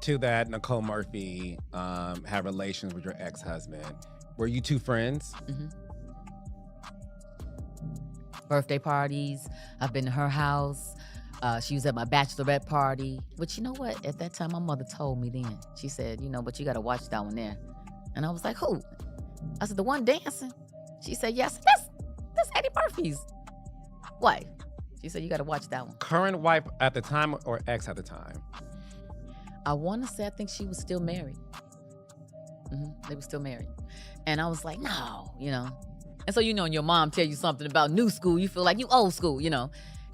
To that, Nicole Murphy had relations with your ex-husband. Were you two friends? Mm-hmm. Birthday parties. I've been to her house. She was at my bachelorette party. But you know what? At that time, my mother told me then. She said, but you got to watch that one there. And I was like, who? I said, the one dancing. She said, yes, that's Eddie Murphy's wife. She said, you got to watch that one. Current wife at the time or ex at the time? I want to say, I think she was still married. They were still married. And I was like, no, And so, when your mom tell you something about new school, you feel like you old school,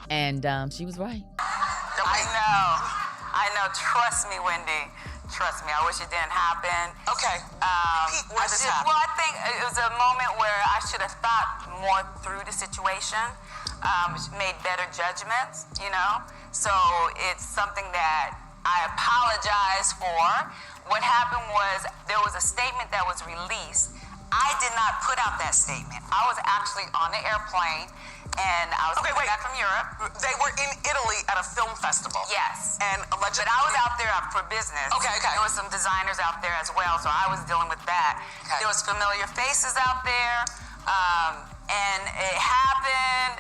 And she was right. I know. Trust me, Wendy. Trust me. I wish it didn't happen. Okay. Repeat where this happened. Well, I think it was a moment where I should have thought more through the situation, made better judgments, So it's something that I apologize for. What happened was there was a statement that was released. I did not put out that statement. I was actually on the airplane, and I was coming back from Europe. They were in Italy at a film festival. Yes. And allegedly... But I was out there for business. Okay. There was some designers out there as well, so I was dealing with that. Okay. There was familiar faces out there, and it happened.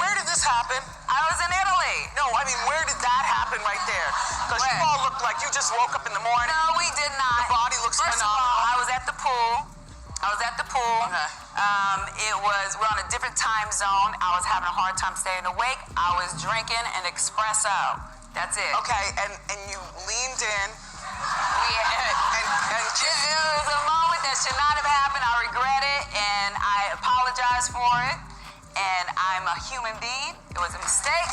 Where did this happen? I was in Italy. No, I mean, where did that happen right there? Because you all looked like you just woke up in the morning. No, we did not. Your body looks phenomenal. First of all, I was at the pool. Okay. We're on a different time zone. I was having a hard time staying awake. I was drinking an espresso. That's it. Okay, and you leaned in. It was a moment that should not have happened. I regret it, and I apologize for it. And I'm a human being. It was a mistake.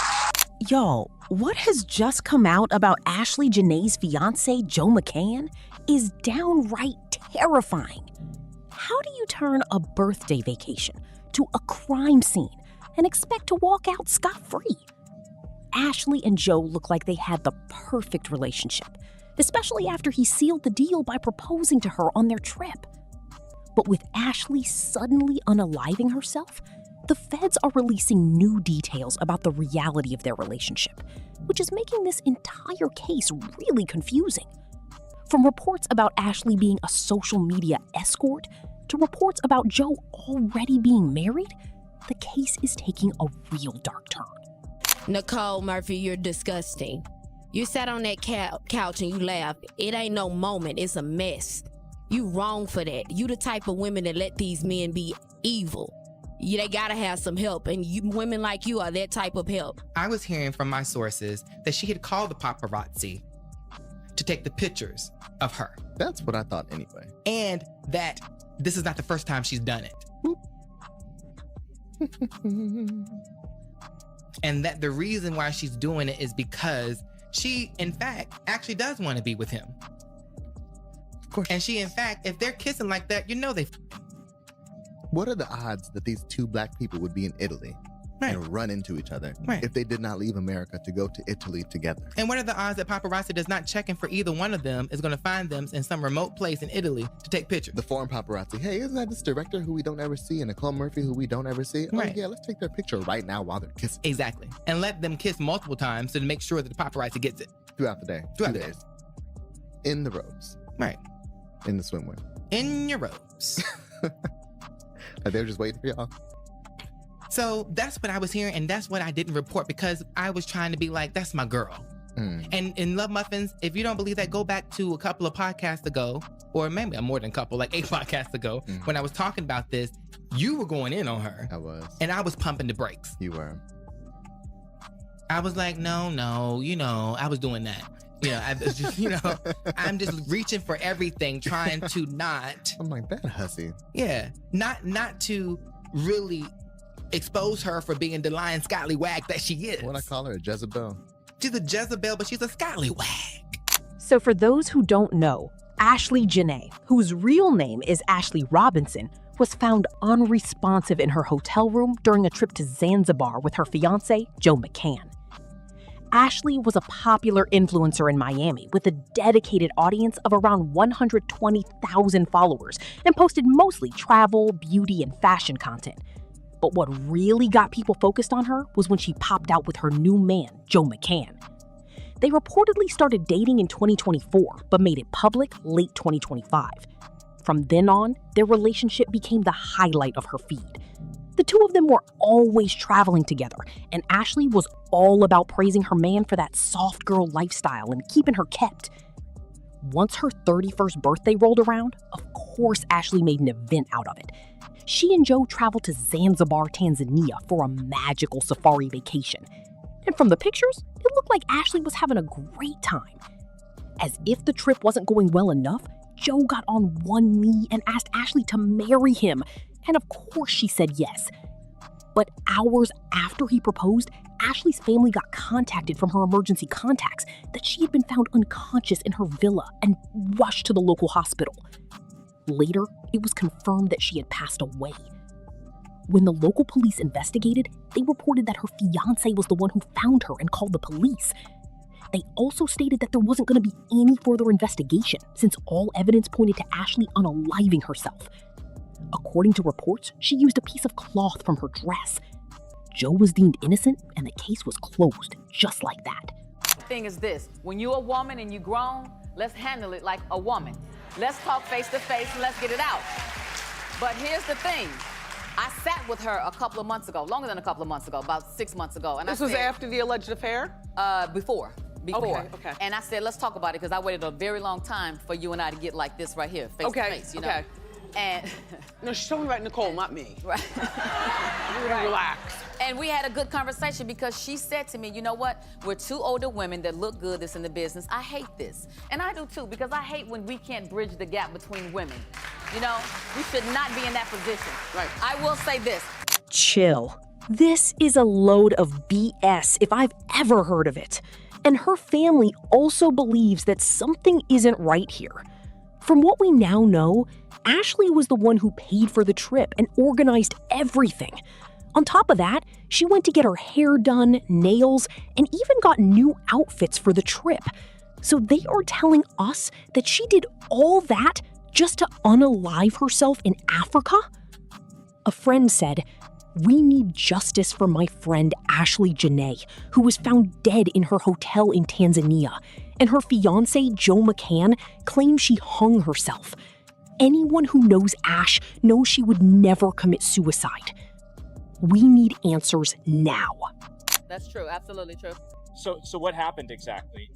Yo, what has just come out about Ashlee Jenae's fiancé, Joe McCann, is downright terrifying. How do you turn a birthday vacation to a crime scene and expect to walk out scot-free? Ashlee and Joe look like they had the perfect relationship, especially after he sealed the deal by proposing to her on their trip. But with Ashlee suddenly unaliving herself, the feds are releasing new details about the reality of their relationship, which is making this entire case really confusing. From reports about Ashlee being a social media escort to reports about Joe already being married, the case is taking a real dark turn. Nicole Murphy, you're disgusting. You sat on that couch and you laughed. It ain't no moment, it's a mess. You wrong for that. You the type of women that let these men be evil. They gotta have some help, and women like you are that type of help. I was hearing from my sources that she had called the paparazzi to take the pictures of her. That's what I thought anyway. And that this is not the first time she's done it. And that the reason why she's doing it is because she, in fact, actually does want to be with him. Of course. And she, in fact, if they're kissing like that, they... What are the odds that these two black people would be in Italy and run into each other if they did not leave America to go to Italy together? And what are the odds that paparazzi does not check in for either one of them is going to find them in some remote place in Italy to take pictures? The foreign paparazzi. Hey, isn't that this director who we don't ever see and Nicole Murphy who we don't ever see? Right. Oh yeah, let's take their picture right now while they're kissing. Exactly. And let them kiss multiple times to make sure that the paparazzi gets it. Throughout the day. Throughout 2 the days. In the robes. Right. In the swimwear. In your robes. They were just waiting for y'all. So that's what I was hearing, and that's what I didn't report because I was trying to be like, that's my girl. And in Love Muffins, if you don't believe that, go back to a couple of podcasts ago, or maybe more than a couple, like 8 podcasts ago, when I was talking about this, you were going in on her. I was. And I was pumping the brakes. You were. I was like, no, I was doing that. I was just, I'm just reaching for everything, trying to not. I'm like, that hussy. Yeah, not to really expose her for being the lying scallywag that she is. What I call her, a Jezebel. She's a Jezebel, but she's a scallywag. So for those who don't know, Ashlee Jenae, whose real name is Ashley Robinson, was found unresponsive in her hotel room during a trip to Zanzibar with her fiancé, Joe McCann. Ashlee was a popular influencer in Miami with a dedicated audience of around 120,000 followers and posted mostly travel, beauty, and fashion content. But what really got people focused on her was when she popped out with her new man, Joe McCann. They reportedly started dating in 2024, but made it public late 2025. From then on, their relationship became the highlight of her feed. The two of them were always traveling together, and Ashlee was all about praising her man for that soft girl lifestyle and keeping her kept. Once her 31st birthday rolled around, of course Ashlee made an event out of it. She and Joe traveled to Zanzibar, Tanzania for a magical safari vacation. And from the pictures, it looked like Ashlee was having a great time. As if the trip wasn't going well enough, Joe got on one knee and asked Ashlee to marry him. And of course she said yes. But hours after he proposed, Ashlee's family got contacted from her emergency contacts that she had been found unconscious in her villa and rushed to the local hospital. Later, it was confirmed that she had passed away. When the local police investigated, they reported that her fiancé was the one who found her and called the police. They also stated that there wasn't going to be any further investigation since all evidence pointed to Ashlee unaliving herself. According to reports, she used a piece of cloth from her dress. Joe was deemed innocent and the case was closed, just like that. The thing is this, when you're a woman and you grown, let's handle it like a woman. Let's talk face to face and let's get it out. But here's the thing. I sat with her a couple of months ago, longer than a couple of months ago, about 6 months ago. And this was after the alleged affair? Before. Okay. And I said, let's talk about it, because I waited a very long time for you and I to get like this right here, face to face, you know? And no, she's talking about Nicole, not me. Right. Relax. And we had a good conversation because she said to me, you know what? We're two older women that look good that's in the business. I hate this. And I do too, because I hate when we can't bridge the gap between women. You know, we should not be in that position. Right. I will say this. Chill. This is a load of BS if I've ever heard of it. And her family also believes that something isn't right here. From what we now know, Ashlee was the one who paid for the trip and organized everything. On top of that, she went to get her hair done, nails, and even got new outfits for the trip. So they are telling us that she did all that just to unalive herself in Africa? A friend said, "We need justice for my friend Ashlee Jenae, who was found dead in her hotel in Tanzania, and her fiancé Joe McCann claims she hung herself. Anyone who knows Ash knows she would never commit suicide. We need answers now." That's true, absolutely true. So what happened exactly?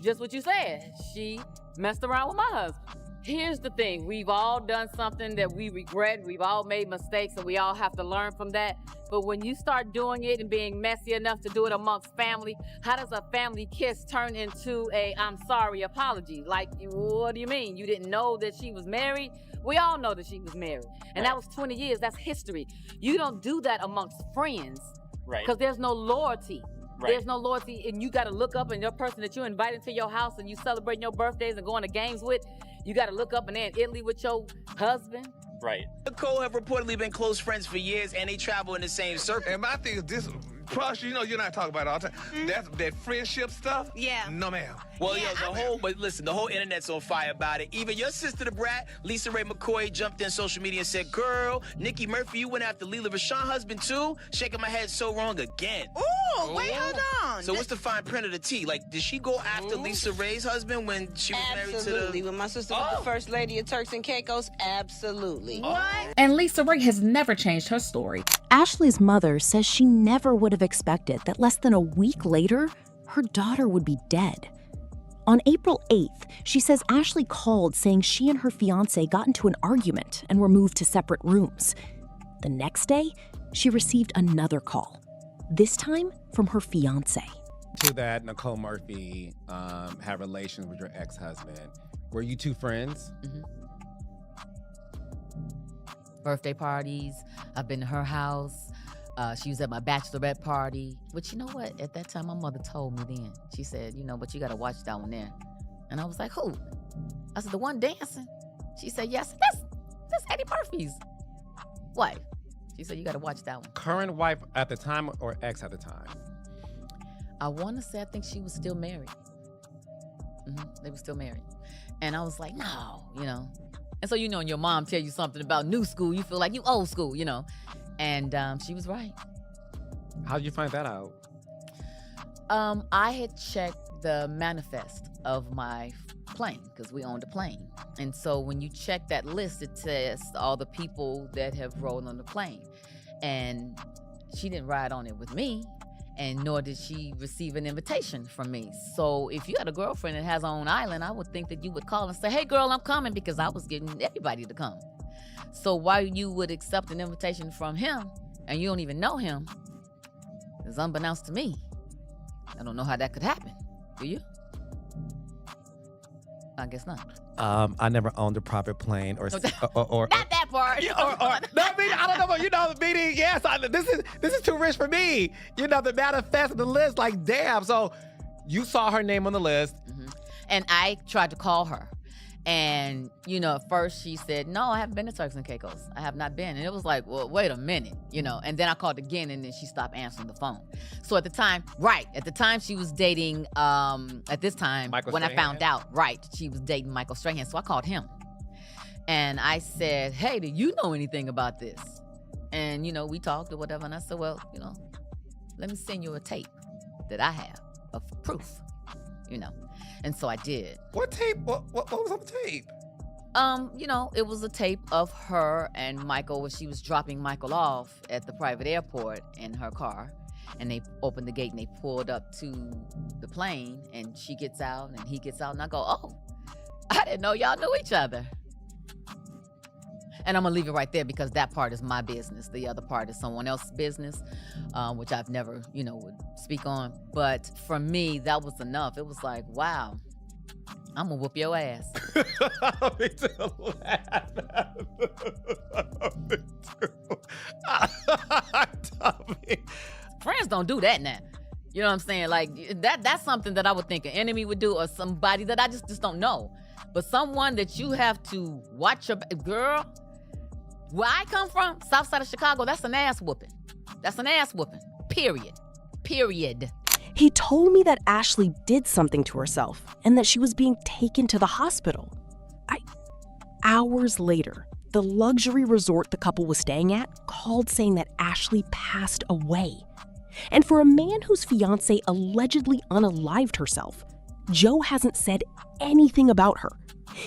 Just what you said. She messed around with my husband. Here's the thing. We've all done something that we regret. We've all made mistakes and we all have to learn from that. But when you start doing it and being messy enough to do it amongst family, how does a family kiss turn into a "I'm sorry" apology? Like, what do you mean? You didn't know that she was married? We all know that she was married. And that was 20 years. That's history. You don't do that amongst friends. Right. Because there's no loyalty. Right. There's no loyalty, and you got to look up, and your person that you invited to your house and you celebrating your birthdays and going to games with, you got to look up and they're in Italy with your husband. Right. Nicole have reportedly been close friends for years, and they travel in the same circle. And my thing is this, plus, you know, you're not talking about it all the time. That's that friendship stuff. Yeah. No, ma'am. Well, but listen, the whole internet's on fire about it. Even your sister, the brat, Lisa Ray McCoy, jumped in social media and said, "Girl, Nikki Murphy, you went after Leela Rashawn's husband too?" Shaking my head so wrong again. Ooh, wait, hold on. So what's the fine print of the tea? Like, did she go after Lisa Ray's husband when she was married to the... Absolutely. When my sister was the first lady of Turks and Caicos, absolutely. What? And Lisa Ray has never changed her story. Ashlee's mother says she never would have expected that less than a week later, her daughter would be dead. On April 8th, she says Ashlee called saying she and her fiancé got into an argument and were moved to separate rooms. The next day, she received another call, this time from her fiancé. To that, Nicole Murphy had relations with your ex-husband. Were you two friends? Mm-hmm. Birthday parties. I've been to her house. She was at my bachelorette party. But you know what? At that time, my mother told me then. She said, you know, but you got to watch that one there. And I was like, who? I said, the one dancing. She said, yes, that's Eddie Murphy's wife. She said, you got to watch that one. Current wife at the time or ex at the time? I want to say I think she was still married. They were still married. And I was like, no, you know. And so, you know, when your mom tell you something about new school, you feel like you old school, you know. And she was right. How did you find that out? I had checked the manifest of my plane, because we owned a plane. And so when you check that list, it says all the people that have rode on the plane. And she didn't ride on it with me, and nor did she receive an invitation from me. So if you had a girlfriend that has her own island, I would think that you would call and say, hey girl, I'm coming, because I was getting everybody to come. So why you would accept an invitation from him and you don't even know him is unbeknownst to me. I don't know how that could happen. Do you? I guess not. I never owned a private plane or not that part. No, I don't know, but meaning, yes, this is too rich for me. The manifest of the list, like, damn. So you saw her name on the list. Mm-hmm. And I tried to call her. And, at first she said, no, I haven't been to Turks and Caicos. I have not been. And it was like, well, wait a minute, And then I called again, and then she stopped answering the phone. So at the time she was dating, at this time, Michael when Strahan? I found out, she was dating Michael Strahan. So I called him. And I said, hey, do you know anything about this? And, we talked or whatever. And I said, well, let me send you a tape that I have of proof, And so I did. What tape? What was on the tape? It was a tape of her and Michael, where she was dropping Michael off at the private airport in her car. And they opened the gate and they pulled up to the plane, and she gets out and he gets out, and I go, oh, I didn't know y'all knew each other. And I'm gonna leave it right there, because that part is my business. The other part is someone else's business, which I've never, would speak on. But for me, that was enough. It was like, wow, I'm gonna whoop your ass. Me too. Friends don't do that now. You know what I'm saying? Like, that's something that I would think an enemy would do, or somebody that I just don't know. But someone that you have to watch your girl. Where I come from, south side of Chicago, that's an ass whooping. That's an ass whooping. Period. He told me that Ashlee did something to herself and that she was being taken to the hospital. Hours later, the luxury resort the couple was staying at called saying that Ashlee passed away. And for a man whose fiancé allegedly unalived herself, Joe hasn't said anything about her.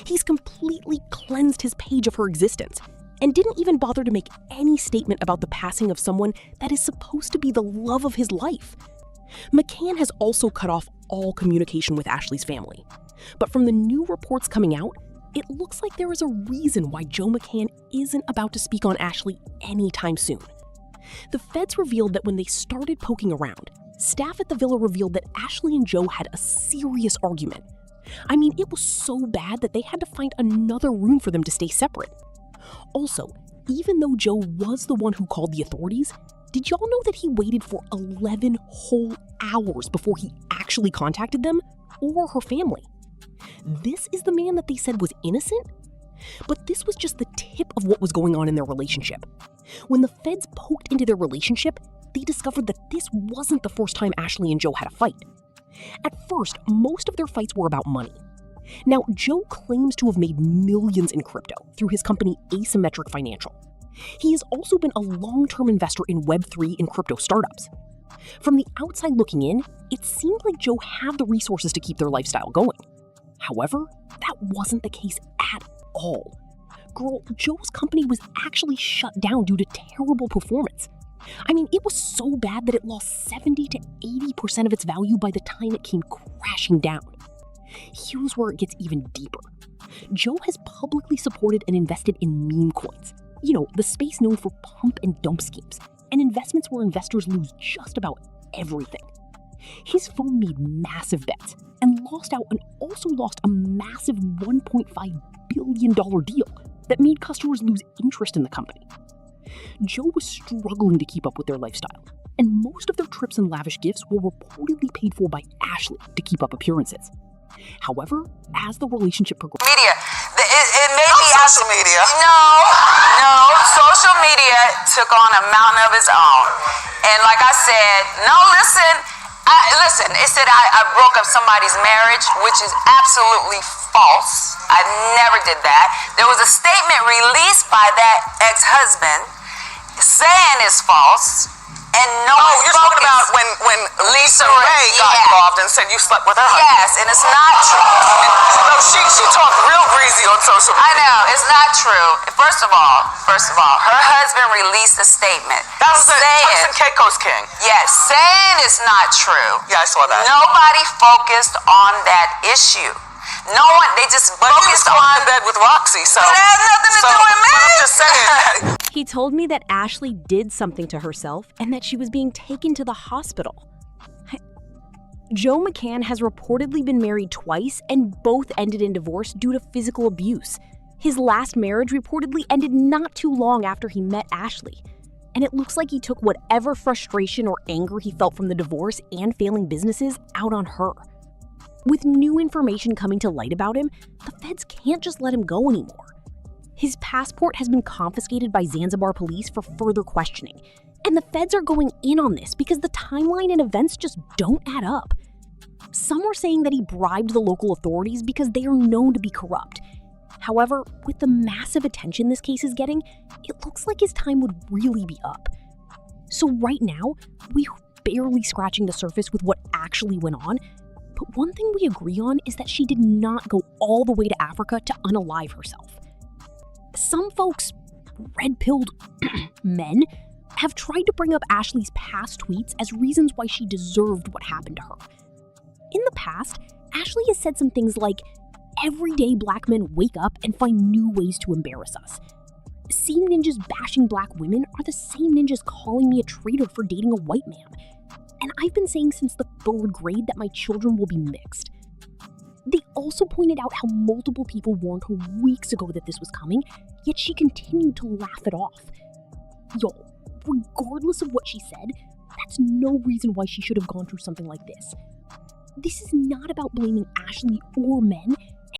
He's completely cleansed his page of her existence and didn't even bother to make any statement about the passing of someone that is supposed to be the love of his life. McCann has also cut off all communication with Ashlee's family. But from the new reports coming out, it looks like there is a reason why Joe McCann isn't about to speak on Ashlee anytime soon. The feds revealed that when they started poking around, staff at the villa revealed that Ashlee and Joe had a serious argument. I mean, it was so bad that they had to find another room for them to stay separate. Also, even though Joe was the one who called the authorities, did y'all know that he waited for 11 whole hours before he actually contacted them or her family? This is the man that they said was innocent? But this was just the tip of what was going on in their relationship. When the feds poked into their relationship, they discovered that this wasn't the first time Ashlee and Joe had a fight. At first, most of their fights were about money. Now, Joe claims to have made millions in crypto through his company Asymmetric Financial. He has also been a long-term investor in Web3 and crypto startups. From the outside looking in, it seemed like Joe had the resources to keep their lifestyle going. However, that wasn't the case at all. Girl, Joe's company was actually shut down due to terrible performance. I mean, it was so bad that it lost 70 to 80% of its value by the time it came crashing down. Here's where it gets even deeper. Joe has publicly supported and invested in meme coins. The space known for pump and dump schemes, and investments where investors lose just about everything. His firm made massive bets and lost out, and also lost a massive $1.5 billion deal that made customers lose interest in the company. Joe was struggling to keep up with their lifestyle, and most of their trips and lavish gifts were reportedly paid for by Ashlee to keep up appearances. However, as the relationship progressed... It may be social media. No. Social media took on a mountain of its own. And like I said, listen, it said I broke up somebody's marriage, which is absolutely false. I never did that. There was a statement released by that ex-husband, saying is false. And no Oh, you're talking about when Lisa Ray got involved and said you slept with her husband. Yes, and it's not true. No, she talked real greasy on social media. I know, it's not true. First of all, her husband released a statement. That was Turks and Caicos King. Yes, saying it's not true. Yeah, I saw that. Nobody focused on that issue. No one, they just focused on bed with Roxy, so it has nothing to do with me. I'm just saying. He told me that Ashlee did something to herself and that she was being taken to the hospital. Joe McCann has reportedly been married twice and both ended in divorce due to physical abuse. His last marriage reportedly ended not too long after he met Ashlee. And it looks like he took whatever frustration or anger he felt from the divorce and failing businesses out on her. With new information coming to light about him, the feds can't just let him go anymore. His passport has been confiscated by Zanzibar police for further questioning, and the feds are going in on this because the timeline and events just don't add up. Some are saying that he bribed the local authorities because they are known to be corrupt. However, with the massive attention this case is getting, it looks like his time would really be up. So right now, we're barely scratching the surface with what actually went on, but one thing we agree on is that she did not go all the way to Africa to unalive herself. Some folks, red-pilled men, have tried to bring up Ashlee's past tweets as reasons why she deserved what happened to her. In the past, Ashlee has said some things like, "Every day black men wake up and find new ways to embarrass us. Same ninjas bashing black women are the same ninjas calling me a traitor for dating a white man. And I've been saying since the 3rd grade that my children will be mixed." They also pointed out how multiple people warned her weeks ago that this was coming, yet she continued to laugh it off. Y'all, regardless of what she said, that's no reason why she should have gone through something like this. This is not about blaming Ashlee or men,